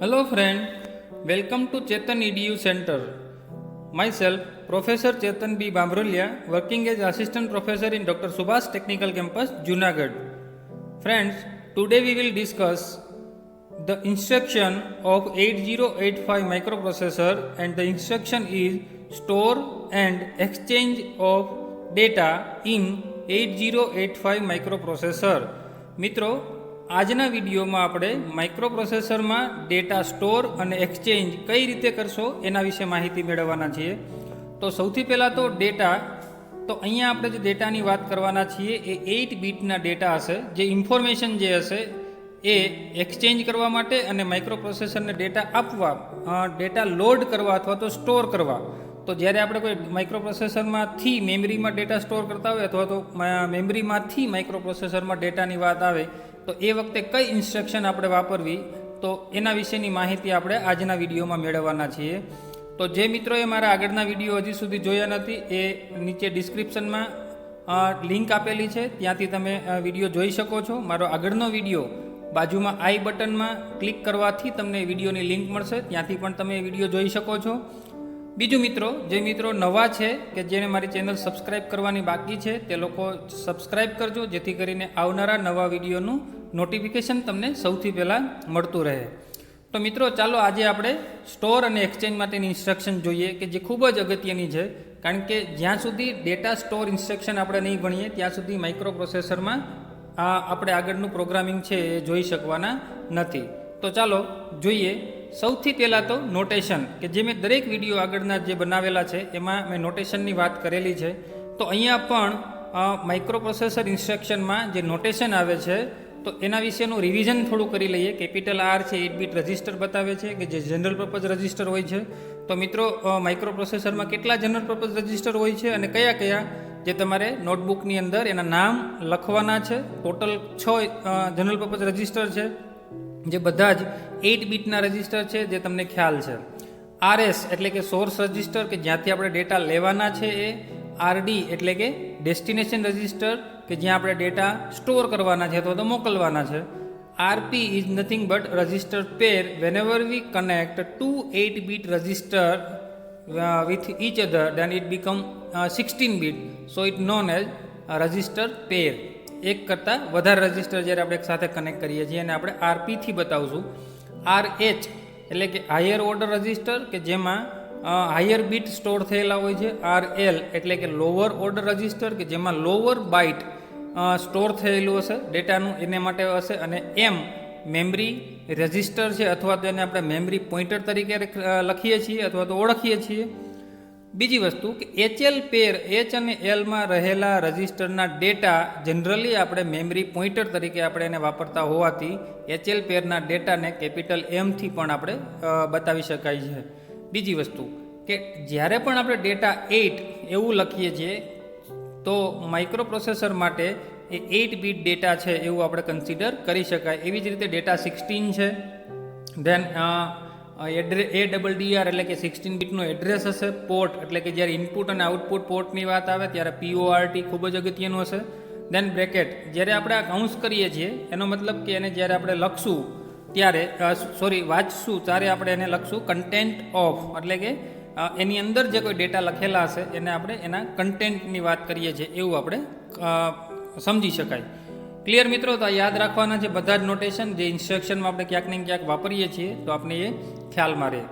Hello friend, welcome to Chetan EDU Center. Myself, Professor Chetan B. Bambrulya, working as Assistant Professor in Dr. Subhash Technical Campus, Junagadh. Friends, today we will discuss the instruction of 8085 microprocessor, and the instruction is store and exchange of data in 8085 microprocessor. મિત્રો આજના વિડીયોમાં આપણે માઇક્રોપ્રોસેસરમાં data store અને exchange કઈ રીતે કરશો એના વિશે માહિતી મેળવવાના છીએ. તો સૌથી પહેલાં તો ડેટા, તો અહીંયા આપણે જે ડેટાની વાત કરવાના છીએ એ 8 બીટના ડેટા હશે. જે ઇન્ફોર્મેશન જે હશે એ એક્સચેન્જ કરવા માટે અને માઇક્રોપ્રોસેસરને ડેટા આપવા, ડેટા લોડ કરવા અથવા તો સ્ટોર કરવા. તો જ્યારે આપણે કોઈ માઇક્રોપ્રોસેસરમાંથી મેમરીમાં ડેટા સ્ટોર કરતા હોય અથવા તો મેમરીમાંથી માઇક્રોપ્રોસેસરમાં ડેટાની વાત આવે તો એ વખતે કઈ ઇન્સ્ટ્રક્શન આપણે વાપરવી, તો એના વિશેની માહિતી આપણે આજના વિડીયોમાં મેળવવાના છીએ. તો જે મિત્રોએ મારા આગળના વિડીયો હજી સુધી જોયા નથી એ નીચે ડિસ્ક્રિપ્શનમાં લિંક આપેલી છે, ત્યાંથી તમે વિડીયો જોઈ શકો છો. મારો આગળનો વિડીયો બાજુમાં આઈ બટનમાં ક્લિક કરવાથી તમને વિડીયોની લિંક મળશે, ત્યાંથી પણ તમે વિડીયો જોઈ શકો છો. બીજું મિત્રો, જે મિત્રો નવા છે કે જેને મારી ચેનલ સબસ્ક્રાઈબ કરવાની બાકી છે તે લોકો સબસ્ક્રાઈબ કરજો, જેથી કરીને આવનારા નવા વિડીયોનું નોટિફિકેશન તમને સૌથી પહેલાં મળતું રહે. તો મિત્રો ચાલો આજે આપણે સ્ટોર અને એક્સચેન્જ માટેની ઇન્સ્ટ્રક્શન જોઈએ કે જે ખૂબ જ અગત્યની છે, કારણ કે જ્યાં સુધી ડેટા સ્ટોર ઇન્સ્ટ્રક્શન આપણે નહીં ભણીએ ત્યાં સુધી માઇક્રોપ્રોસેસરમાં આપણે આગળનું પ્રોગ્રામિંગ છે એ જોઈ શકવાના નથી. તો ચાલો જોઈએ. સૌથી પહેલાં તો નોટેશન, કે જે મેં દરેક વિડીયો આગળના જે બનાવેલા છે એમાં મેં નોટેશનની વાત કરેલી છે. તો અહીંયા પણ માઇક્રોપ્રોસેસર ઇન્સ્ટ્રક્શનમાં જે નોટેશન આવે છે તો એના વિશેનું રિવિઝન થોડું કરી લઈએ. કેપિટલ આર છે 8 બીટ રજિસ્ટર બતાવે છે કે જે જનરલ પર્પઝ રજિસ્ટર હોય છે. તો મિત્રો માઇક્રોપ્રોસેસરમાં કેટલા જનરલ પર્પઝ રજિસ્ટર હોય છે અને કયા કયા, જે તમારે નોટબુકની અંદર એના નામ લખવાના છે. ટોટલ 6 જનરલ પર્પઝ રજિસ્ટર છે, જે બધા જ 8 બીટના રજિસ્ટર છે, જે તમને ખ્યાલ છે. આરએસ એટલે કે સોર્સ રજિસ્ટર, કે જ્યાંથી આપણે ડેટા લેવાના છે એ. આરડી એટલે કે ડેસ્ટિનેશન રજિસ્ટર, કે જ્યાં આપણે ડેટા સ્ટોર કરવાના છે અથવા તો મોકલવાના છે. RP is nothing but register pair whenever we connect 2 8 bit register with each other then it become 16 bit, so it known as register pair. એક કરતાં વધારે રજિસ્ટર જ્યારે આપણે એક સાથે કનેક્ટ કરીએ છીએ એને આપણે આરપીથી બતાવશું. આરએચ એટલે કે હાયર ઓર્ડર રજિસ્ટર, કે જેમાં હાયર બીટ સ્ટોર થયેલા હોય છે. આરએલ એટલે કે લોઅર ઓર્ડર રજિસ્ટર, કે જેમાં લોઅર બાઇટ સ્ટોર થયેલું હશે ડેટાનું, એને માટે હશે. અને એમ મેમરી રજિસ્ટર છે, અથવા તો એને આપણે મેમરી પોઇન્ટર તરીકે લખીએ છીએ અથવા તો ઓળખીએ છીએ. બીજી વસ્તુ કે એચએલ પેર, એચ અને એલમાં રહેલા રજિસ્ટરના ડેટા જનરલી આપણે મેમરી પોઇન્ટર તરીકે આપણે એને વાપરતા હોવાથી એચએલ પેરના ડેટાને કેપિટલ એમથી પણ આપણે બતાવી શકાય છે. બીજી વસ્તુ કે જ્યારે પણ આપણે ડેટા 8 એવું લખીએ છીએ તો માઇક્રોપ્રોસેસર માટે એ 8 બીટ ડેટા છે એવું આપણે કન્સિડર કરી શકાય. એવી જ રીતે ડેટા 16 છે. ધેન ADDR એટલે કે 16 બીટનું એડ્રેસ હશે. પોર્ટ એટલે કે જ્યારે ઇનપુટ અને આઉટપુટ પોર્ટની વાત આવે ત્યારે PORT ખૂબ જ અગત્યનું હશે. દેન બ્રેકેટ, જ્યારે આપણે આ કાઉન્સ કરીએ છીએ એનો મતલબ કે એને જ્યારે આપણે લખશું ત્યારે વાંચશું ત્યારે આપણે એને લખશું કન્ટેન્ટ ઓફ, એટલે કે એની અંદર જે કોઈ ડેટા લખેલા હશે એને આપણે એના કન્ટેન્ટની વાત કરીએ છીએ એવું આપણે સમજી શકાય. ક્લિયર મિત્રો? તો આ યાદ રાખવાના છે બધા જ નોટેશન, જે ઇન્સ્ટ્રક્શનમાં આપણે ક્યાંક ને ક્યાંક વાપરીએ છીએ તો આપણે એ ખ્યાલમાં રહે.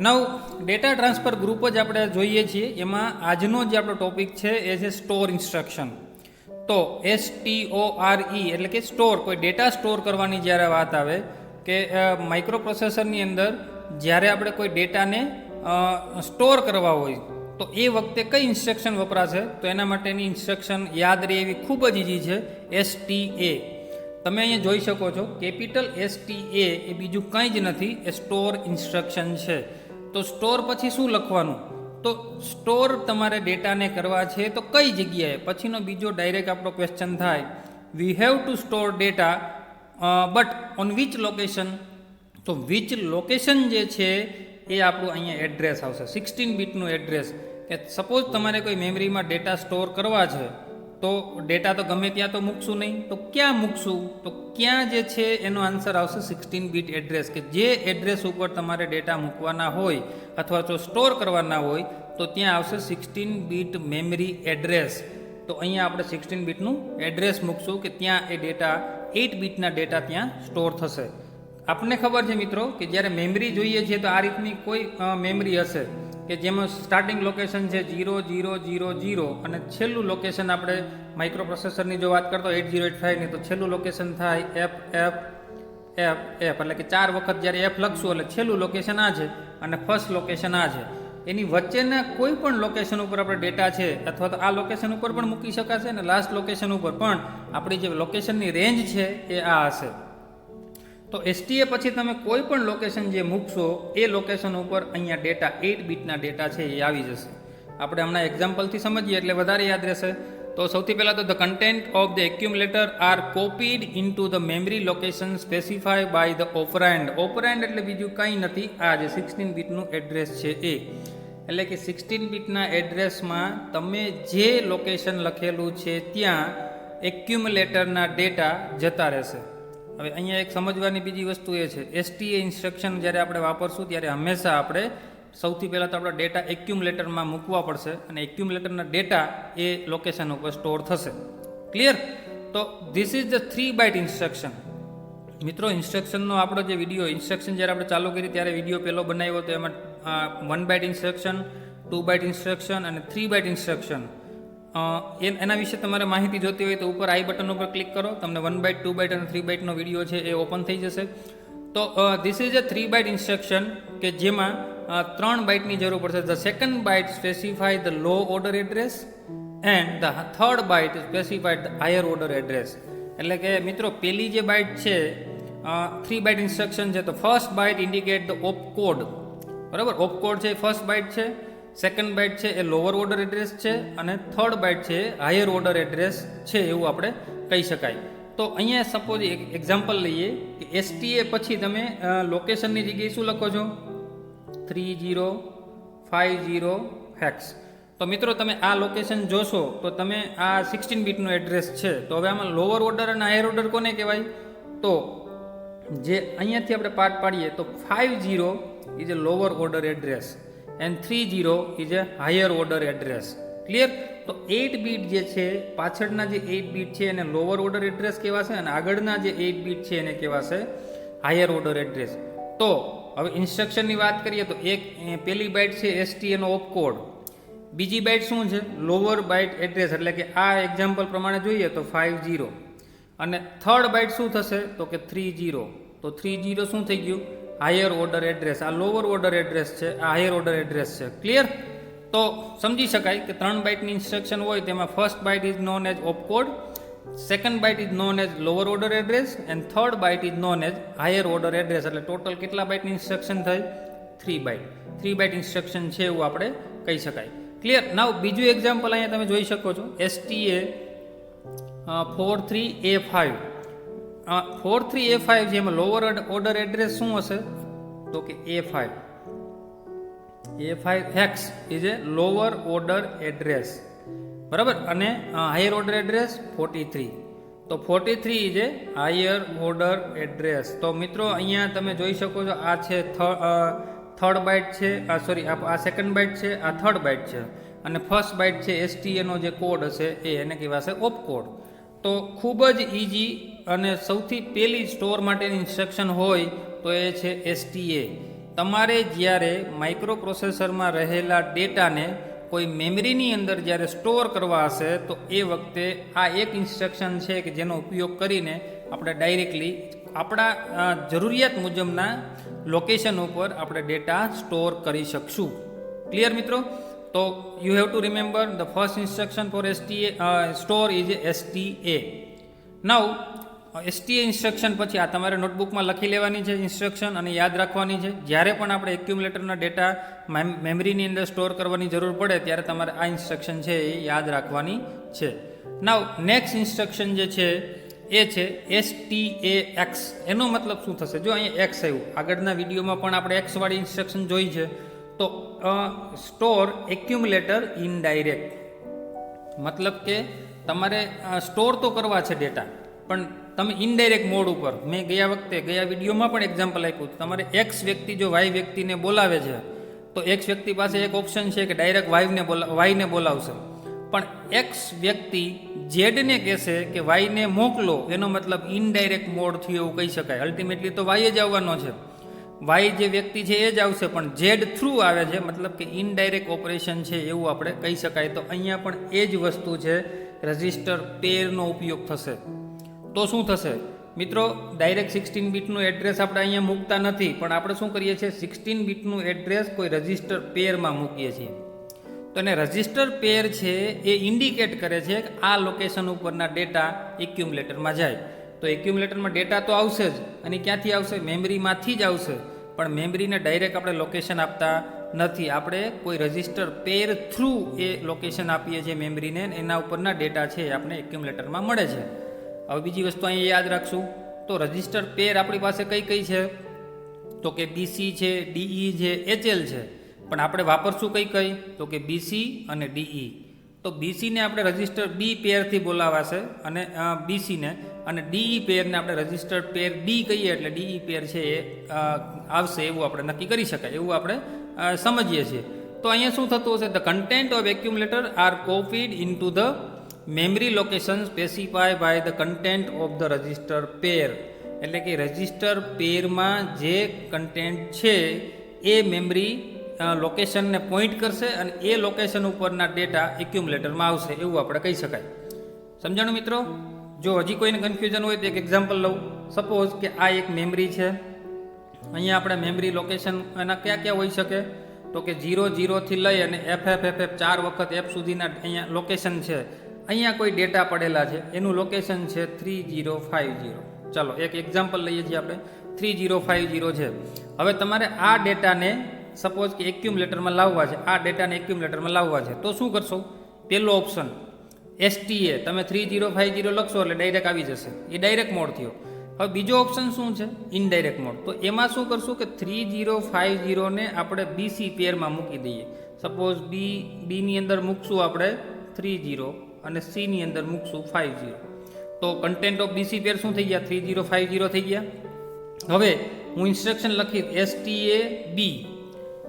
નવ ડેટા ટ્રાન્સફર ગ્રુપ જ આપણે જોઈએ છીએ. એમાં આજનો જે આપણો ટોપિક છે એ છે સ્ટોર ઇન્સ્ટ્રક્શન. તો STORE એટલે કે સ્ટોર, કોઈ ડેટા સ્ટોર કરવાની જ્યારે વાત આવે કે માઇક્રોપ્રોસેસરની અંદર જ્યારે આપણે કોઈ ડેટાને સ્ટોર કરવા હોય તો એ વખતે કઈ ઇન્સ્ટ્રક્શન વપરાશે, તો એના માટેની ઇન્સ્ટ્રક્શન યાદ રહે એવી ખૂબ જ ઇઝી છે, STA. તમે અહીંયા જોઈ શકો છો કેપિટલ STA એ બીજું કંઈ જ નથી, એ સ્ટોર ઇન્સ્ટ્રક્શન છે. તો સ્ટોર પછી શું લખવાનું, તો સ્ટોર તમારે ડેટાને કરવા છે તો કઈ જગ્યાએ, પછીનો બીજો ડાયરેક્ટ આપણો ક્વેશ્ચન થાય, we have to store data but on which location. તો વિચ લોકેશન જે છે એ આપણું અહીંયા એડ્રેસ આવશે, 16 બીટનું એડ્રેસ. કે સપોઝ તમારે કોઈ મેમરીમાં ડેટા સ્ટોર કરવા છે તો ડેટા તો ગમે ત્યાં તો મૂકશું નહીં, તો ક્યાં મૂકશું? તો ક્યાં જે છે એનો આન્સર આવશે 16 બીટ એડ્રેસ, કે જે એડ્રેસ ઉપર તમારે ડેટા મૂકવાના હોય અથવા તો સ્ટોર કરવાના હોય તો ત્યાં આવશે 16 બીટ મેમરી એડ્રેસ. તો અહીંયા આપણે 16 બીટનું એડ્રેસ મૂકશું કે ત્યાં એ ડેટા 8 બીટના ડેટા ત્યાં સ્ટોર થશે. આપણને ખબર છે મિત્રો કે જ્યારે મેમરી જોઈએ છીએ તો આ રીતની કોઈ મેમરી હશે કે જેમાં સ્ટાર્ટિંગ લોકેશન છે 0000 અને છેલ્લું લોકેશન આપણે માઇક્રો પ્રોસેસરની જો વાત કરતો 8085ની તો છેલ્લું લોકેશન થાય FF એટલે કે 4 વખત જ્યારે F લખશું એટલે છેલ્લું લોકેશન આ છે અને ફર્સ્ટ લોકેશન આ છે. એની વચ્ચેના કોઈ પણ લોકેશન ઉપર આપણે ડેટા છે અથવા તો આ લોકેશન ઉપર પણ મૂકી શકાશે અને લાસ્ટ લોકેશન ઉપર પણ આપણી જે લોકેશનની રેન્જ છે એ આ હશે. તો STA પછી તમે કોઈ પણ લોકેશન જે મૂકશો એ લોકેશન ઉપર અહીંયા ડેટા 8 બીટના ડેટા છે એ આવી જશે. આપણે હમણાં એક્ઝામ્પલથી સમજીએ એટલે વધારે યાદ રહેશે. તો સૌથી પહેલાં તો the content of the accumulator are copied into the memory location specify by the operand. Operand એટલે બીજું કંઈ નથી, આ જે 16 બીટનું એડ્રેસ છે એ. એટલે કે 16 બીટના એડ્રેસમાં તમે જે લોકેશન લખેલું છે ત્યાં એક્યુમ્યુલેટરના ડેટા જતા રહેશે. હવે અહીંયા એક સમજવાની બીજી વસ્તુ એ છે, STA ઇન્સ્ટ્રક્શન જ્યારે આપણે વાપરશું ત્યારે હંમેશા આપણે સૌથી પહેલાં તો આપણા ડેટા એક્યુમ્યુલેટરમાં મૂકવા પડશે અને એક્યુમ્યુલેટરના ડેટા એ લોકેશન ઉપર સ્ટોર થશે. ક્લિયર? તો this is the 3 byte instruction. મિત્રો ઇન્સ્ટ્રક્શનનો આપણો જે વિડીયો ઇન્સ્ટ્રક્શન જ્યારે આપણે ચાલુ કરી ત્યારે વિડીયો પહેલો બનાવ્યો તો એમાં 1 બાઇટ ઇન્સ્ટ્રક્શન, 2 બાઇટ ઇન્સ્ટ્રક્શન અને 3 બાઇટ ઇન્સ્ટ્રક્શન, એના વિશે તમારે માહિતી જોતી હોય તો ઉપર આઈ બટન ઉપર ક્લિક કરો, તમને 1 બાઇટ 2 બાઇટ અને 3 બાઇટનો વિડીયો છે એ ઓપન થઈ જશે. તો this is a 3 byte instruction કે જેમાં 3 બાઇટની જરૂર પડશે. The second byte specify the low order address and the third byte specify the higher order address. એટલે કે મિત્રો પેલી જે બાઇટ છે 3 બાઇટ ઇન્સ્ટ્રક્શન છે તો first byte indicate the op code. બરાબર, ઓપ કોડ છે એ ફર્સ્ટ બાઇટ છે, સેકન્ડ બાઇટ છે એ લોઅર ઓર્ડર એડ્રેસ છે અને થર્ડ બાઇટ છે એ હાયર ઓર્ડર એડ્રેસ છે એવું આપણે કહી શકાય. તો અહીંયા સપોઝ એક એક્ઝામ્પલ લઈએ કે STA પછી તમે લોકેશનની જગ્યાએ શું લખો છો? 3050 હેક્સ. તો મિત્રો તમે આ લોકેશન જોશો તો તમે આ 16 બીટનું એડ્રેસ છે. તો હવે આમાં લોઅર ઓર્ડર અને હાયર ઓર્ડર કોને કહેવાય? તો જે અહીંયાથી આપણે પાર્ટ પાડીએ તો 50 is A lower order address and 30 is A higher order address. Clear? તો 8 બીટ જે છે પાછળના જે 8 બીટ છે એને લોઅર ઓર્ડર એડ્રેસ કહેવાશે અને આગળના જે 8 બીટ છે એને કહેવાશે હાયર ઓર્ડર એડ્રેસ. તો હવે ઇન્સ્ટ્રક્શનની વાત કરીએ તો પેલી બાઇટ છે STA નો ઓપ કોડ, બીજી બાઇટ શું છે? લોઅર બાઇટ એડ્રેસ એટલે કે આ એક્ઝામ્પલ પ્રમાણે જોઈએ તો 50 અને થર્ડ બાઇટ શું થશે? તો કે 30. તો 30 શું થઈ ગયું? Higher order address. આ લોઅર ઓર્ડર એડ્રેસ છે, આ હાયર ઓર્ડર એડ્રેસ છે. ક્લિયર? તો સમજી શકાય કે 3 બાઇટની ઇન્સ્ટ્રક્શન હોય તેમાં first byte is known as op code, second byte is known as lower order address and third byte is known as higher order address. એટલે ટોટલ કેટલા બાઇટની ઇન્સ્ટ્રક્શન થઈ? 3 બાઇટ. 3 બાઇટ ઇન્સ્ટ્રક્શન છે એવું આપણે કહી શકાય. ક્લિયર? નાવ બીજું એક્ઝામ્પલ અહીંયા તમે જોઈ શકો છો, STA 43A5. 43A5 છે એમાં લોઅર ઓર્ડર એડ્રેસ શું હશે? તો કે A5 hex is A lower order address. બરાબર, અને હાયર ઓર્ડર એડ્રેસ 43. તો 43 is A higher order address. તો મિત્રો અહીંયા તમે જોઈ શકો છો આ છે થર્ડ બાઇટ છે, આ સેકન્ડ બાઇટ છે, આ થર્ડ બાઇટ છે અને ફર્સ્ટ બાઇટ છે STA નો જે કોડ હશે એ એને કહેવાશે ઓપ કોડ. તો ખૂબ જ ઇઝી અને સૌથી પહેલી સ્ટોર માટેની ઇન્સ્ટ્રક્શન હોય તો એ છે STA. તમારે જ્યારે માઇક્રો પ્રોસેસરમાં રહેલા ડેટાને કોઈ મેમરીની અંદર જ્યારે સ્ટોર કરવા હશે તો એ વખતે આ એક ઇન્સ્ટ્રક્શન છે કે જેનો ઉપયોગ કરીને આપણે ડાયરેક્ટલી આપણા જરૂરિયાત મુજબના લોકેશન ઉપર આપણે ડેટા સ્ટોર કરી શકશું. ક્લિયર મિત્રો? તો you have to remember the first instruction for store is STA. Now STA instruction પછી આ તમારે નોટબુકમાં લખી લેવાની છે ઇન્સ્ટ્રક્શન અને યાદ રાખવાની છે. જ્યારે પણ આપણે એક્યુમ્યુલેટરના ડેટા મેમરીની અંદર સ્ટોર કરવાની જરૂર પડે ત્યારે તમારે આ ઇન્સ્ટ્રક્શન છે એ યાદ રાખવાની છે. નાઉ નેક્સ્ટ ઇન્સ્ટ્રક્શન જે છે એ છે STAX. એનો મતલબ શું થશે? જો અહીંયા X આવ્યું, આગળના વિડીયોમાં પણ આપણે X વાળી ઇન્સ્ટ્રક્શન જોઈ છે. તો સ્ટોર એક્યુમ્યુલેટર ઇનડાયરેક્ટ, મતલબ કે તમારે સ્ટોર તો કરવા છે ડેટા, પણ તમે ઇનડાયરેક્ટ મોડ ઉપર, મેં ગયા વિડીયોમાં પણ એક્ઝામ્પલ આપ્યું, તમારે એક્સ વ્યક્તિ જો વાય વ્યક્તિને બોલાવે છે તો એક્સ વ્યક્તિ પાસે એક ઓપ્શન છે કે ડાયરેક્ટ વાયને બોલાવશે, પણ એક્સ વ્યક્તિ ઝેડને કહેશે કે વાયને મોકલો, એનો મતલબ ઇનડાયરેક્ટ મોડ થયો એવું કહી શકાય. અલ્ટિમેટલી તો વાય જ આવવાનો છે, વાય જે વ્યક્તિ છે એ જ આવશે, પણ ઝેડ થ્રુ આવે છે, મતલબ કે ઇનડાયરેક્ટ ઓપરેશન છે એવું આપણે કહી શકાય. તો અહીંયા પણ એ જ વસ્તુ છે, રજિસ્ટર પેરનો ઉપયોગ થશે. તો શું થશે મિત્રો, ડાયરેક્ટ 16 બીટનું એડ્રેસ આપણે અહીંયા મૂકતા નથી, પણ આપણે શું કરીએ છીએ, 16 બીટનું એડ્રેસ કોઈ રજિસ્ટર પેરમાં મૂકીએ છીએ. તો એને રજિસ્ટર પેર છે એ ઇન્ડિકેટ કરે છે કે આ લોકેશન ઉપરના ડેટા એક્યુમ્યુલેટરમાં જાય. તો એક્યુમ્યુલેટરમાં ડેટા તો આવશે જ, અને ક્યાંથી આવશે, મેમરીમાંથી જ આવશે, પણ મેમરીને ડાયરેક્ટ આપણે લોકેશન આપતા નથી, આપણે કોઈ રજિસ્ટર પેર થ્રુ એ લોકેશન આપીએ છીએ મેમરીને, એના ઉપરના ડેટા છે એ આપણે એક્યુમ્યુલેટરમાં મળે છે. હવે બીજી વસ્તુ અહીંયા યાદ રાખશું, તો રજિસ્ટર પેર આપણી પાસે કઈ કઈ છે, તો કે બીસી છે, ડીઈ છે, એચએલ છે, પણ આપણે વાપરશું કઈ, તો કે બીસી અને ડીઈ. તો બીસીને આપણે રજિસ્ટર બી પેરથી બોલાવાશે, અને બીસીને, અને ડીઈ પેરને આપણે રજિસ્ટર પેર ડી કહીએ એટલે ડીઈ પેર છે એ આવશે એવું આપણે નક્કી કરી શકાય, એવું આપણે સમજીએ છીએ. તો અહીંયા શું થતું હશે, the content of accumulator are copied into the memory location specify by the content of the register pair. એટલે કે રજિસ્ટર પેરમાં જે કન્ટેન્ટ છે એ મેમરી લોકેશનને પોઈન્ટ કરશે, અને એ લોકેશન ઉપરના ડેટા એક્યુમ્યુલેટરમાં આવશે એવું આપણે કહી શકાય. સમજાણું મિત્રો? જો હજી કોઈને કન્ફ્યુઝન હોય તો એક એક્ઝામ્પલ લઉં. સપોઝ કે આ એક મેમરી છે, અહીંયા આપણે મેમરી લોકેશન એના ક્યાં હોઈ શકે, તો કે 00 થી લઈ અને FF 4 વખત F સુધીના અહીંયા લોકેશન છે. અહીંયા કોઈ ડેટા પડેલા છે, એનું લોકેશન છે 3050. ચાલો એક એક્ઝામ્પલ લઈએ છીએ આપણે, 3050 છે. હવે તમારે આ ડેટાને સપોઝ કે એક્યુમ્યુલેટરમાં લાવવા છે, આ ડેટાને એક્યુમ્યુલેટરમાં લાવવા છે, તો શું કરશો, પહેલો ઓપ્શન STA, તમે 3050 લખશો એટલે ડાયરેક્ટ આવી જશે, એ ડાયરેક્ટ મોડ થયો. હવે બીજો ઓપ્શન શું છે, ઇનડાયરેક્ટ મોડ. તો એમાં શું કરશું કે 3050ને આપણે બીસી પેરમાં મૂકી દઈએ. સપોઝ બીની અંદર મૂકશું આપણે 30 અને સીની અંદર મૂકશું 50. તો કન્ટેન્ટ ઓફ બીસી પેર શું થઈ ગયા, 3050 થઈ ગયા. હવે હું ઇન્સ્ટ્રક્શન લખીશ STA B,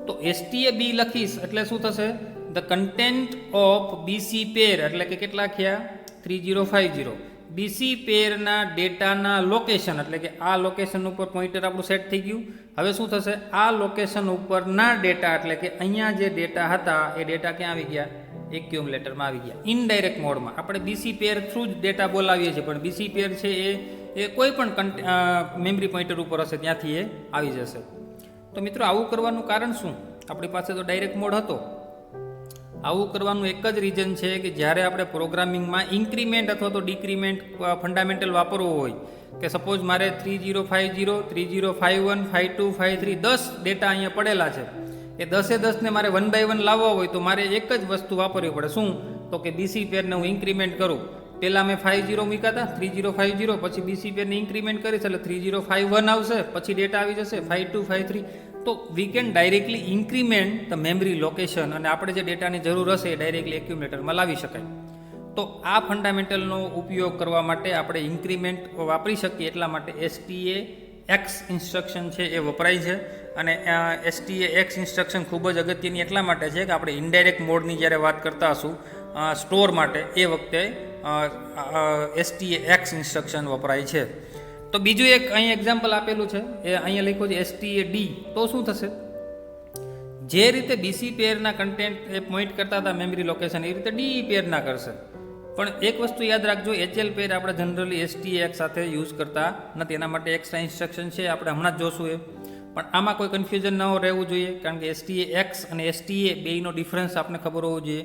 તો STA B લખીશ એટલે શું થશે, ધ કન્ટેન્ટ ઓફ બીસી પેર, એટલે કે કેટલા થયા 3050, બીસી પેરના ડેટાના લોકેશન, એટલે કે આ લોકેશન ઉપર પોઇન્ટર આપણું સેટ થઈ ગયું. હવે શું થશે, આ લોકેશન ઉપરના ડેટા, એટલે કે અહીંયા જે ડેટા હતા એ ડેટા ક્યાં આવી ગયા, એક્યુમ્યુલેટરમાં આવી ગયા. ઇનડાયરેક્ટ મોડમાં આપણે બીસી પેર થ્રુ જ ડેટા બોલાવીએ છીએ, પણ બીસી પેર છે એ કોઈ પણ મેમરી પોઇન્ટર ઉપર હશે ત્યાંથી એ આવી જશે. તો મિત્રો આવું કરવાનું કારણ શું, આપણી પાસે તો ડાયરેક્ટ મોડ હતો. આવું કરવાનું એક જ રીઝન છે કે જ્યારે આપણે પ્રોગ્રામિંગમાં ઇન્ક્રીમેન્ટ અથવા તો ડિક્રીમેન્ટ ફંડામેન્ટલ વાપરવો હોય, કે સપોઝ મારે 3050, 3051, 52, 53 10 ડેટા અહીંયા પડેલા છે, એ 10 ને મારે 1 by 1 લાવવા હોય તો મારે એક જ વસ્તુ વાપરવી પડે. શું, તો કે બીસી પેરને હું ઇન્ક્રીમેન્ટ કરું. પહેલાં મેં 50 મૂક્યા હતા 3050, પછી બીસી પેરને ઇન્ક્રીમેન્ટ કરીશ એટલે 3051 આવશે, પછી ડેટા આવી જશે 52, 53. તો we can directly increment the memory location, અને આપણે જે ડેટાની જરૂર હશે એ ડાયરેક્ટલી એક્યુમ્યુલેટરમાં લાવી શકાય. તો આ ફંડામેન્ટલનો ઉપયોગ કરવા માટે આપણે ઇન્ક્રીમેન્ટ વાપરી શકીએ, એટલા માટે STA X ઇન્સ્ટ્રક્શન છે એ વપરાય છે. અને STA X ઇન્સ્ટ્રક્શન ખૂબ જ અગત્યની એટલા માટે છે કે આપણે ઇનડાયરેક્ટ મોડની જ્યારે વાત કરતા હશું સ્ટોર માટે, એ વખતે STA X ઇન્સ્ટ્રક્શન વપરાય છે. તો બીજું એક અહીં એક્ઝામ્પલ આપેલું છે, એ અહીંયા લખ્યું છે STA D. તો શું થશે, જે રીતે બીસી પેરના કન્ટેન્ટ એ પોઈન્ટ કરતા હતા મેમરી લોકેશન, એ રીતે ડી પેરના કરશે. પણ એક વસ્તુ યાદ રાખજો, HL પેર આપણે જનરલી STA X સાથે યુઝ કરતા નથી, એના માટે એક્સ્ટ્રા ઇન્સ્ટ્રક્શન છે, આપણે હમણાં જ જોશું એ. પણ આમાં કોઈ કન્ફ્યુઝન ન રહેવું જોઈએ, કારણ કે STA X અને STA બેયનો ડિફરન્સ આપણે ખબર હોવો જોઈએ.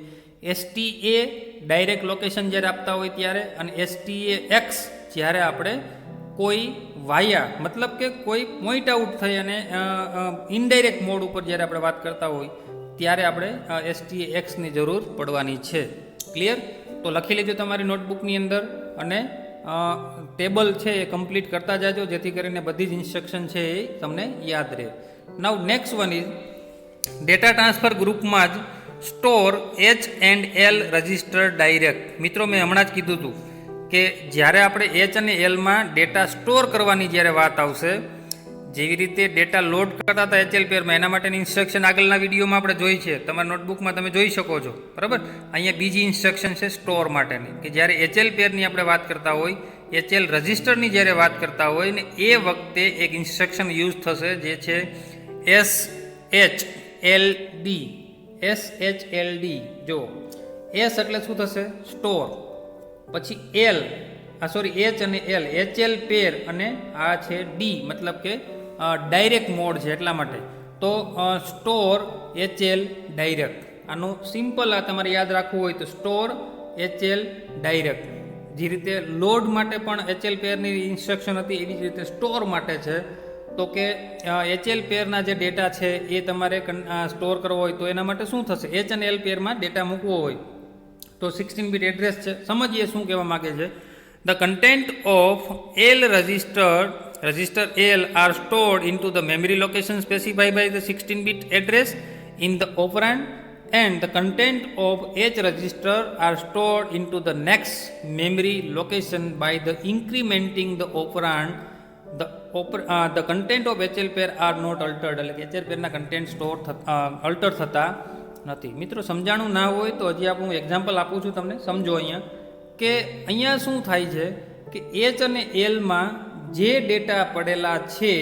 STA ડાયરેક્ટ લોકેશન જ્યારે આપતા હોય ત્યારે, અને STA X જ્યારે આપણે કોઈ વાયા, મતલબ કે કોઈ પોઈન્ટ આઉટ થઈ અને ઇનડાયરેક્ટ મોડ ઉપર જ્યારે આપણે વાત કરતા હોય ત્યારે આપણે STA Xની જરૂર પડવાની છે. ક્લિયર? તો લખી લેજો તમારી નોટબુકની અંદર, અને ટેબલ છે એ કમ્પ્લીટ કરતા જાજો, જેથી કરીને બધી જ ઇન્સ્ટ્રક્શન છે એ તમને યાદ રહે. Now next one is data transfer ગ્રુપમાં જ store H and L register direct. મિત્રો મેં હમણાં જ કીધું હતું કે જ્યારે આપણે એચ અને એલમાં ડેટા સ્ટોર કરવાની જ્યારે વાત આવશે, જેવી રીતે ડેટા લોડ કરતા હતા એચએલ પેરમાં, એના માટેની ઇન્સ્ટ્રક્શન આગળના વિડીયોમાં આપણે જોઈ છે, તમારા નોટબુકમાં તમે જોઈ શકો છો, બરાબર. અહીંયા બીજી ઇન્સ્ટ્રક્શન છે સ્ટોર માટેની, કે જ્યારે એચએલ પેરની આપણે વાત કરતા હોય, એચએલ રજિસ્ટરની જ્યારે વાત કરતા હોય ને એ વખતે એક ઇન્સ્ટ્રક્શન યુઝ થશે જે છે SHLD. SHLD જો એસ એટલે શું થશે? સ્ટોર. પછી એલ, એચ અને એલ, એચએલ પેર, અને આ છે ડી, મતલબ કે ડાયરેક્ટ મોડ છે એટલા માટે. તો સ્ટોર એચએલ ડાયરેક્ટ, આનું સિમ્પલ આ તમારે યાદ રાખવું હોય તો સ્ટોર એચએલ ડાયરેક્ટ. જે રીતે લોડ માટે પણ એચએલ પેરની ઇન્સ્ટ્રક્શન હતી એવી જ રીતે સ્ટોર માટે છે. તો કે એચએલ પેરના જે ડેટા છે એ તમારે સ્ટોર કરવો હોય તો એના માટે શું થશે? એચ અને એલ પેરમાં ડેટા મૂકવો હોય તો 16 બીટ એડ્રેસ છે. સમજીએ શું કહેવા માગે છે. The content of L register L are stored into the memory location specified by the 16-bit address in the operand, and the content of H register are stored into the next memory location by the incrementing the operand. The content of HL pair are not altered. એટલે કે HL પેરના content alter થતા નથી. મિત્રો સમજાણું ના હોય તો હજી હું એક્ઝામ્પલ આપું છું તમને, સમજો. કે અહીંયા શું થાય છે કે એચ અને એલમાં જે ડેટા પડેલા છે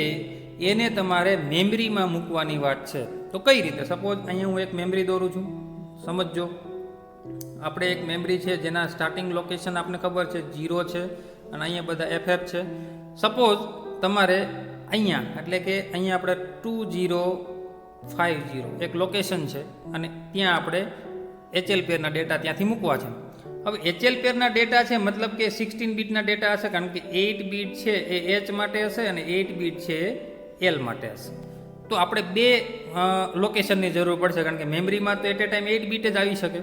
એને તમારે મેમરીમાં મૂકવાની વાત છે. તો કઈ રીતે? સપોઝ અહીંયા હું એક મેમરી દોરું છું, સમજજો. આપણે એક મેમરી છે જેના સ્ટાર્ટિંગ લોકેશન આપણને ખબર છે 0 છે અને અહીંયા બધા FF છે. સપોઝ તમારે અહીંયા, એટલે કે અહીંયા આપણે 2050 એક લોકેશન છે અને ત્યાં આપણે એચએલ પેરના ડેટા ત્યાંથી મૂકવા છે. હવે એચએલ પેરના ડેટા છે, મતલબ કે 16 બીટના ડેટા હશે, કારણ કે 8 બીટ છે એ એચ માટે હશે અને 8 બીટ છે એ એલ માટે હશે. તો આપણે બે લોકેશનની જરૂર પડશે, કારણ કે મેમરીમાં તો એટ એ ટાઈમ 8 બીટ જ આવી શકે.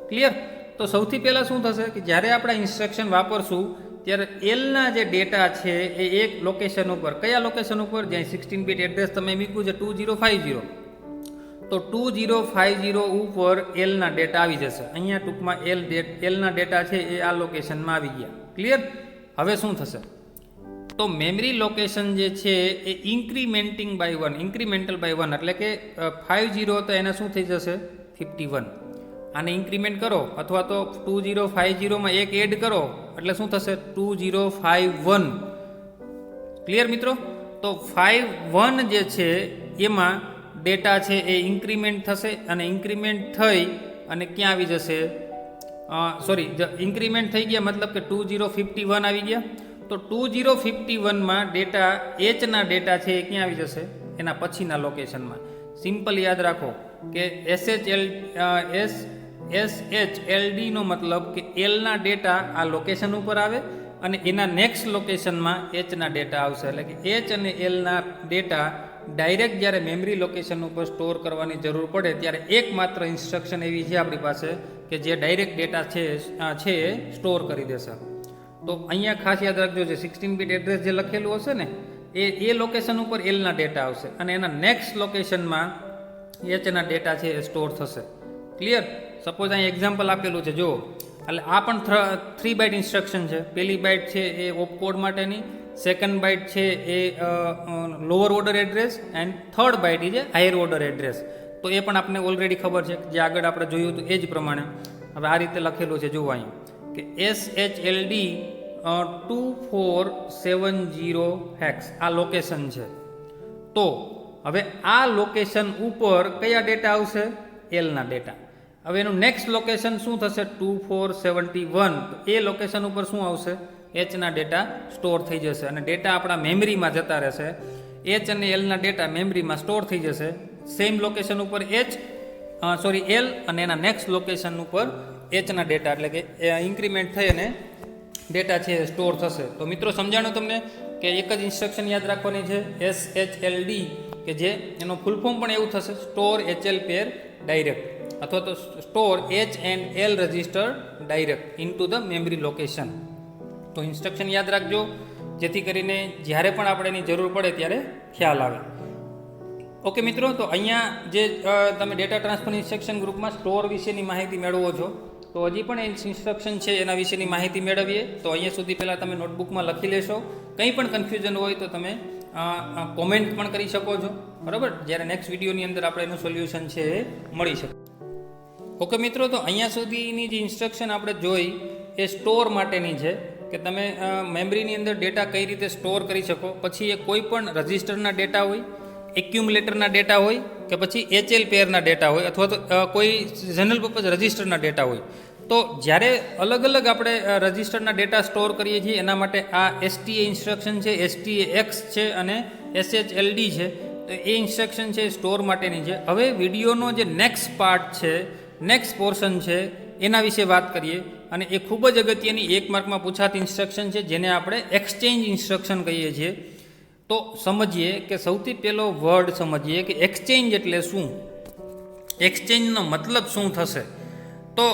ક્લિયર? તો સૌથી પહેલાં શું થશે કે જ્યારે આપણે ઇન્સ્ટ્રક્શન વાપરશું ત્યારે એલના જે ડેટા છે એ એક લોકેશન ઉપર, કયા લોકેશન ઉપર? જ્યાં 16 બીટ એડ્રેસ તમે મૂક્યું છે 2050, તો 2050 ઉપર એલના ડેટા આવી જશે. અહીંયા ટૂંકમાં એલના ડેટા છે એ આ લોકેશનમાં આવી ગયા. ક્લિયર? હવે શું થશે? તો મેમરી લોકેશન જે છે એ ઇન્ક્રીમેન્ટલ બાય 1, એટલે કે 50 તો એને શું થઈ જશે? 51. આને ઇન્ક્રીમેન્ટ કરો અથવા તો 2050માં એક એડ કરો એટલે શું થશે? 2051. ક્લિયર મિત્રો? તો 51 જે છે એમાં ડેટા છે એ ઇન્ક્રીમેન્ટ થશે અને ઇન્ક્રીમેન્ટ થઈ અને ક્યાં આવી જશે? ઇન્ક્રીમેન્ટ થઈ ગયા, મતલબ કે 2051 આવી ગયા. તો 2051માં ડેટા એચના ડેટા છે એ ક્યાં આવી જશે? એના પછીના લોકેશનમાં. સિમ્પલ યાદ રાખો કે SHLD નો મતલબ કે એલના ડેટા આ લોકેશન ઉપર આવે અને એના નેક્સ્ટ લોકેશનમાં એચના ડેટા આવશે. એટલે કે એચ અને એલના ડેટા ડાયરેક્ટ જ્યારે મેમરી લોકેશન ઉપર સ્ટોર કરવાની જરૂર પડે ત્યારે એકમાત્ર ઇન્સ્ટ્રક્શન એવી છે આપણી પાસે કે જે ડાયરેક્ટ ડેટા છે એ સ્ટોર કરી દેશે. તો અહીંયા ખાસ યાદ રાખજો, જે 16 બીટ એડ્રેસ જે લખેલું હશે ને એ લોકેશન ઉપર એલના ડેટા આવશે અને એના નેક્સ્ટ લોકેશનમાં એચના ડેટા છે એ સ્ટોર થશે. ક્લિયર? સપોઝ અહીં એક્ઝામ્પલ આપેલું છે, જુઓ. એટલે આ પણ 3 બાઇટ ઇન્સ્ટ્રક્શન છે. પહેલી બાઇટ છે એ ઓપકોડ માટેની, સેકન્ડ બાઇટ છે એ lower order address, and third byte છે હાયર ઓર્ડર એડ્રેસ. તો એ પણ આપણને ઓલરેડી ખબર છે, જે આગળ આપણે જોયું હતું એ જ પ્રમાણે. હવે આ રીતે લખેલું છે, જુઓ અહીં કે SHLD 2470 હેક્સ આ લોકેશન છે. તો હવે આ લોકેશન ઉપર કયા ડેટા આવશે? એલના ડેટા. હવે એનું નેક્સ્ટ લોકેશન શું થશે? 2471. તો એ લોકેશન ઉપર શું આવશે? એચના ડેટા સ્ટોર થઈ જશે અને ડેટા આપણા મેમરીમાં જતા રહેશે. એચ અને એલના ડેટા મેમરીમાં સ્ટોર થઈ જશે. સેમ લોકેશન ઉપર એલ અને એના નેક્સ્ટ લોકેશન ઉપર એચના ડેટા, એટલે કે ઇન્ક્રીમેન્ટ થઈ અને ડેટા છે સ્ટોર થશે. તો મિત્રો સમજાણું તમને કે એક જ ઇન્સ્ટ્રક્શન યાદ રાખવાની છે SHLD, કે જે એનો ફૂલ ફોર્મ પણ એવું થશે, સ્ટોર HL પેર ડાયરેક્ટ, અથવા તો store H and L register direct into the memory location. તો ઇન્સ્ટ્રક્શન યાદ રાખજો જેથી કરીને જ્યારે પણ આપણે એની જરૂર પડે ત્યારે ખ્યાલ આવે. ઓકે મિત્રો, તો અહીંયા જે તમે ડેટા ટ્રાન્સફર ઇન્સ્ટ્રક્શન ગ્રુપમાં સ્ટોર વિશેની માહિતી મેળવો છો, તો હજી પણ ઇન્સ્ટ્રક્શન છે એના વિશેની માહિતી મેળવીએ. તો અહીંયા સુધી પહેલાં તમે નોટબુકમાં લખી લેશો. કંઈ પણ કન્ફ્યુઝન હોય તો તમે કોમેન્ટ પણ કરી શકો છો, બરાબર. જ્યારે નેક્સ્ટ વિડીયોની અંદર આપણે એનું સોલ્યુશન છે એ મળી શકે. ઓકે મિત્રો, તો અહીંયા સુધીની જે ઇન્સ્ટ્રક્શન આપણે જોઈ એ સ્ટોર માટેની છે કે તમે મેમરીની અંદર ડેટા કઈ રીતે સ્ટોર કરી શકો. પછી એ કોઈ પણ રજિસ્ટરના ડેટા હોય, એક્યુમ્યુલેટરના ડેટા હોય કે પછી HL પેરના ડેટા હોય અથવા તો કોઈ જનરલ પર્પઝ રજિસ્ટરના ડેટા હોય. તો જ્યારે અલગ અલગ આપણે રજિસ્ટરના ડેટા સ્ટોર કરીએ છીએ એના માટે આ STA ઇન્સ્ટ્રક્શન છે, STAX છે અને SHLD છે. તો એ ઇન્સ્ટ્રક્શન છે સ્ટોર માટેની છે. હવે વિડીયોનો જે નેક્સ્ટ પાર્ટ છે, નેક્સ્ટ પોર્શન છે, એના વિશે વાત કરીએ. અને એ ખૂબ જ અગત્યની 1 માર્કમાં પૂછાતી ઇન્સ્ટ્રક્શન છે જેને આપણે એક્સચેન્જ ઇન્સ્ટ્રક્શન કહીએ છીએ. તો સમજીએ કે સૌથી પહેલો વર્ડ સમજીએ કે એક્સચેન્જ એટલે શું, એક્સચેન્જનો મતલબ શું થશે. તો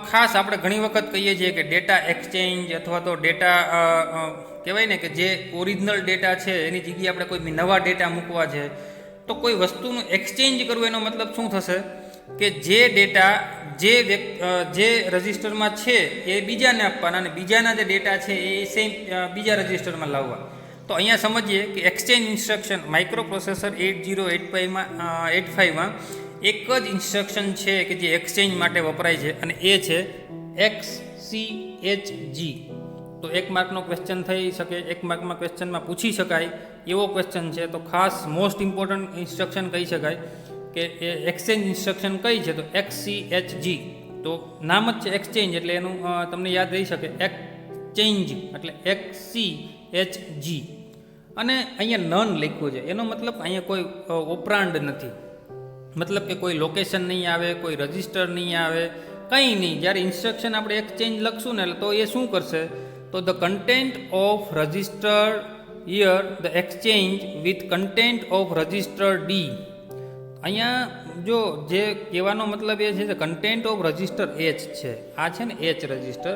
ખાસ આપણે ઘણી વખત કહીએ છીએ કે ડેટા એક્સચેન્જ અથવા તો ડેટા કહેવાય ને કે જે ઓરિજિનલ ડેટા છે એની જગ્યાએ આપણે કોઈ નવા ડેટા મૂકવા છે. તો કોઈ વસ્તુનું એક્સચેન્જ કરવું એનો મતલબ શું થશે કે જે ડેટા જે રજિસ્ટરમાં છે એ બીજાને આપવાના અને બીજાના જે ડેટા છે એ સેમ બીજા રજિસ્ટરમાં લાવવા. તો અહીંયા સમજીએ કે એક્સચેન્જ ઇન્સ્ટ્રક્શન માઇક્રોપ્રોસેસર 8085માં એક જ ઇન્સ્ટ્રક્શન છે કે જે એક્સચેન્જ માટે વપરાય છે અને એ છે XCHG. તો 1 માર્કનો ક્વેશ્ચન થઈ શકે, 1 માર્કમાં ક્વેશ્ચનમાં પૂછી શકાય એવો ક્વેશ્ચન છે. તો ખાસ મોસ્ટ ઇમ્પોર્ટન્ટ ઇન્સ્ટ્રક્શન કહી શકાય કે એ એક્સચેન્જ ઇન્સ્ટ્રક્શન કઈ છે તો XCHG. તો નામ જ છે એક્સચેન્જ એટલે એનું તમને યાદ રહી શકે એક્સચેન્જ એટલે XCHG. અને અહીંયા નન લખ્યું છે એનો મતલબ અહીંયા કોઈ ઓપરાન્ડ નથી, મતલબ કે કોઈ લોકેશન નહીં આવે, કોઈ રજિસ્ટર નહીં આવે, કંઈ નહીં. જ્યારે ઇન્સ્ટ્રક્શન આપણે એક્સચેન્જ લખશું ને તો એ શું કરશે તો the content of register here the exchange with content of register D. અહીંયા જો જે કહેવાનો મતલબ એ છે કે કન્ટેન્ટ ઓફ રજિસ્ટર H છે, આ છે ને H register.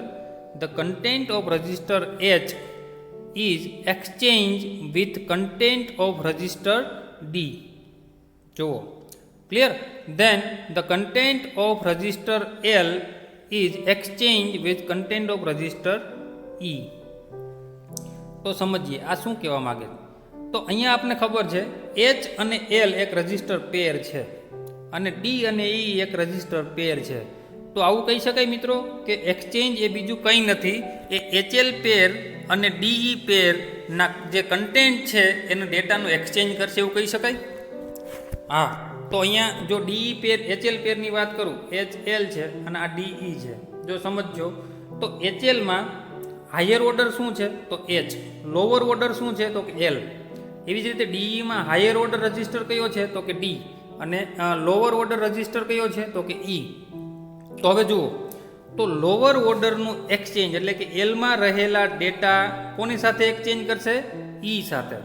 The content of register H is exchange with content of register D. જુઓ clear. Then the content of register L is exchange with content of register E. તો સમજીએ આ શું કહેવા માગે. તો અહીંયા આપને ખબર છે H અને L એક રજિસ્ટર પેર છે અને D અને E એક રજિસ્ટર પેર છે. તો આવું કહી શકાય મિત્રો કે એક્સચેન્જ એ બીજું કંઈ નથી, એ HL પેર અને DE પેરના જે કન્ટેન્ટ છે એનો ડેટાનું એક્સચેન્જ કરશે એવું કહી શકાય. હા, તો અહીંયા જો DE પેર HL પેરની વાત કરું, HL છે અને આ DE છે. જો સમજજો તો HLમાં હાયર ઓર્ડર શું છે તો H, લોઅર ઓર્ડર શું છે તો કે L. એવી જ રીતે DEમાં હાયર ઓર્ડર રજિસ્ટર કયો છે તો કે D અને લોઅર ઓર્ડર રજિસ્ટર કયો છે તો કે E. તો હવે જુઓ તો લોઅર ઓર્ડરનું એક્સચેન્જ એટલે કે Lમાં રહેલા ડેટા કોની સાથે એક્સચેન્જ કરશે E સાથે.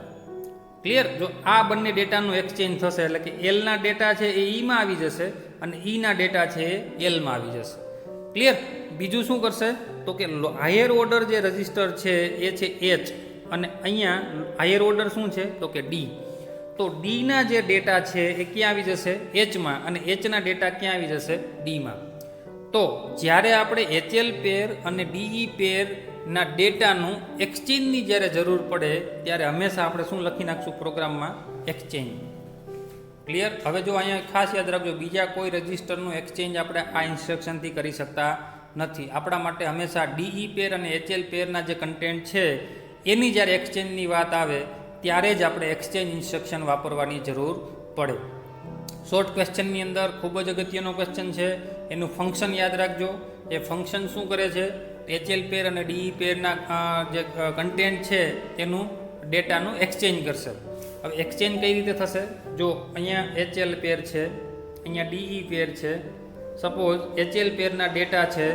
ક્લિયર. જો આ બંને ડેટાનું એક્સચેન્જ થશે એટલે કે Lના ડેટા છે એ Eમાં આવી જશે અને Eના ડેટા છે એ Lમાં આવી જશે. ક્લિયર. બીજું શું કરશે તો કે હાયર ઓર્ડર જે રજિસ્ટર છે એ છે H અને અહીંયા હાયર ઓર્ડર શું છે તો કે D. તો Dના જે ડેટા છે એ ક્યાં આવી જશે Hમાં અને Hના ડેટા ક્યાં આવી જશે Dમાં. તો જ્યારે આપણે HL પેર અને DE પેરના ડેટાનું એક્સચેન્જની જ્યારે જરૂર પડે ત્યારે હંમેશા આપણે શું લખી નાખશું પ્રોગ્રામમાં એક્સચેન્જ. ક્લિયર. હવે જો અહીંયા ખાસ યાદ રાખજો બીજા કોઈ રજિસ્ટરનું એક્સચેન્જ આપણે આ ઇન્સ્ટ્રક્શનથી કરી શકતા નથી. આપણા માટે હંમેશા DE પેર અને HL પેરના જે કન્ટેન્ટ છે એની જ્યારે એક્સચેન્જની વાત આવે ત્યારે જ આપણે એક્સચેન્જ ઇન્સ્ટ્રક્શન વાપરવાની જરૂર પડે. શોર્ટ ક્વેશ્ચનની અંદર ખૂબ જ અગત્યનો ક્વેશ્ચન છે, એનું ફંક્શન યાદ રાખજો. એ ફંક્શન શું કરે છે HL પેર અને DE પેરના જે કન્ટેન્ટ છે એનું ડેટાનું એક્સચેન્જ કરશે. હવે એક્સચેન્જ કઈ રીતે થશે જો અહીંયા HL પેર છે, અહીંયા DE પેર છે. સપોઝ HL પેરના ડેટા છે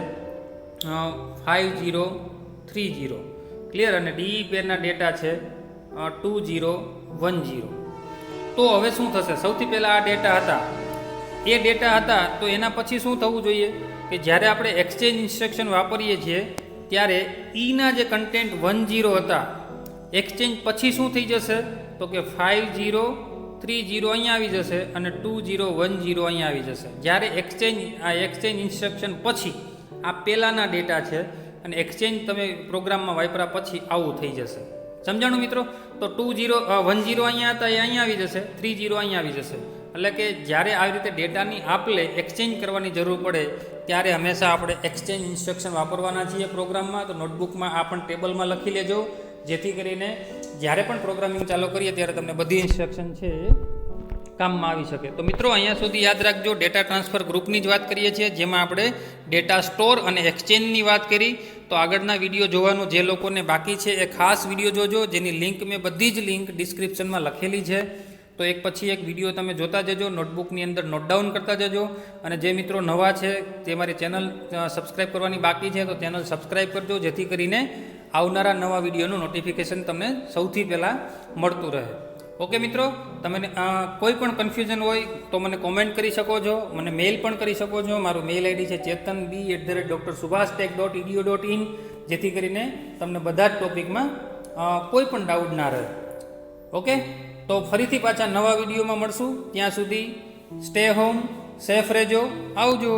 5030. ક્લિયર. અને DE પેરના ડેટા છે 2010. તો હવે શું થશે સૌથી પહેલાં આ ડેટા હતા તો એના પછી શું થવું જોઈએ કે જ્યારે આપણે એક્સચેન્જ ઇન્સ્ટ્રક્શન વાપરીએ છીએ ત્યારે Eના જે કન્ટેન્ટ 10 હતા એક્સચેન્જ પછી શું થઈ જશે તો કે 50 30 અહીંયા આવી જશે અને 2010 અહીંયા આવી જશે. જ્યારે એક્સચેન્જ ઇન્સ્ટ્રક્શન પછી આ પહેલાંના ડેટા છે અને એક્સચેન્જ તમે પ્રોગ્રામમાં વાપર્યા પછી આવું થઈ જશે. સમજાણું મિત્રો? તો 10 અહીંયા હતા એ અહીંયા આવી જશે, 30 અહીંયા આવી જશે. એટલે કે જ્યારે આવી રીતે ડેટાની આપલે એક્સચેન્જ કરવાની જરૂર પડે ત્યારે હંમેશા આપણે એક્સચેન્જ ઇન્સ્ટ્રક્શન વાપરવાના છીએ પ્રોગ્રામમાં. તો નોટબુકમાં આ પણ ટેબલમાં લખી લેજો, જેથી કરીને જ્યારે પણ પ્રોગ્રામિંગ ચાલુ કરીએ ત્યારે તમને બધી ઇન્સ્ટ્રક્શન છે એ કામમાં આવી શકે. તો મિત્રો અહીંયા સુધી યાદ રાખજો, ડેટા ટ્રાન્સફર ગ્રુપની જ વાત કરીએ છીએ, જેમાં આપણે ડેટા સ્ટોર અને એક્સચેન્જની વાત કરી. તો આગળના વિડીયો જોવાનું જે લોકોને બાકી છે એ ખાસ વિડીયો જોજો, જેની લિંક મેં બધી જ લિંક ડિસ્ક્રિપ્શનમાં લખેલી છે. તો એક પછી એક વિડીયો તમે જોતા જજો, નોટબુકની અંદર નોટ ડાઉન કરતા જજો. અને જે મિત્રો નવા છે તે મારી ચેનલ સબસ્ક્રાઈબ કરવાની બાકી છે તો ચેનલ સબસ્ક્રાઈબ કરજો, જેથી કરીને આવનારા નવા વિડીયોનું નોટિફિકેશન તમને સૌથી પહેલાં મળતું રહે. ઓકે મિત્રો, તમને કોઈ પણ કન્ફ્યુઝન હોય તો મને કોમેન્ટ કરી શકો છો, મને મેઇલ પણ કરી શકો છો. મારું મેઇલ આઈડી છે chetanb@drsubhasTech.edu.in, જેથી કરીને તમને બધા જ ટોપિકમાં કોઈ પણ ડાઉટ ના રહે. ઓકે, તો ફરીથી પાછા નવા વિડીયોમાં મળશું. ત્યાં સુધી સ્ટે હોમ, સેફ રહેજો, આવજો.